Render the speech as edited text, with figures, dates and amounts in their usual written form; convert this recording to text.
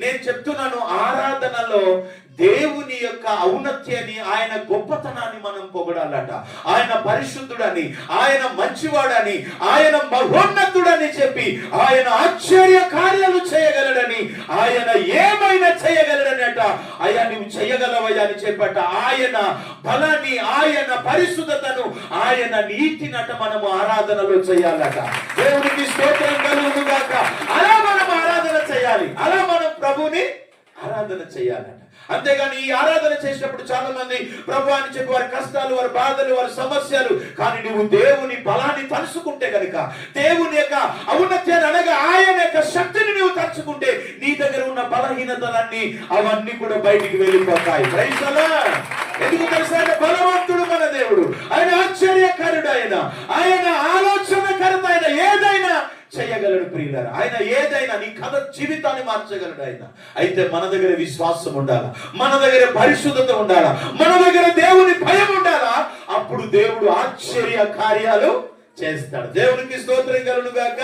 నేను చెప్తున్నాను, ఆరాధనలో దేవుని యొక్క ఔన్నత్యాన్ని, ఆయన గొప్పతనాన్ని మనం పొగడాలట. ఆయన పరిశుద్ధుడని, ఆయన మంచివాడని, ఆయన మహోన్నతుడని చెప్పి, ఆయన ఆశ్చర్య కార్యాలు చేయగలడని, ఆయన ఏమైనా చేయగలడనట. అయ్యా నువ్వు చేయగలవయ్యా అని చెప్పట. ఆయన బలాన్ని, ఆయన పరిశుద్ధతను, ఆయన నీతినట మనము ఆరాధనలో చేయాలట. దేవునికి స్తోత్రం కలుగుగాక. అలా మనం ఆరాధన చేయాలి, అలా మనం ప్రభుని ఆరాధన చేయాలట. అంతేగాని ఈ ఆరాధన చేసినప్పుడు చాలా మంది ప్రభు అని చెప్పి వారి కష్టాలు, వారి బాధలు, వారి సమస్యలు, కానీ నువ్వు దేవుని బలాన్ని తలుచుకుంటే కనుక, దేవుని యొక్క ఔన్నత్యాన్ని అనగా ఆయన యొక్క శక్తిని నువ్వు తలుచుకుంటే, నీ దగ్గర ఉన్న బలహీనతలన్నీ అవన్నీ కూడా బయటికి వెళ్ళిపోతాయి. Praise the Lord. ఎందుకు తెలుసా? బలవంతుడు మన దేవుడు, ఆయన ఆశ్చర్యకరుడు, ఆయన ఆలోచనకర్త, ఆయన ఏదైనా చేయగలడు ప్రియులారా. ఆయన ఏదైనా నీ కథ జీవితాన్ని మార్చగలడు ఆయన. అయితే మన దగ్గర విశ్వాసం ఉండాలా, మన దగ్గర పరిశుద్ధత ఉండాలా, మన దగ్గర దేవుని భయం ఉండాలా. అప్పుడు దేవుడు ఆశ్చర్య కార్యాలు చేస్తాడు. దేవునికి స్తోత్రం కలుగును గాక.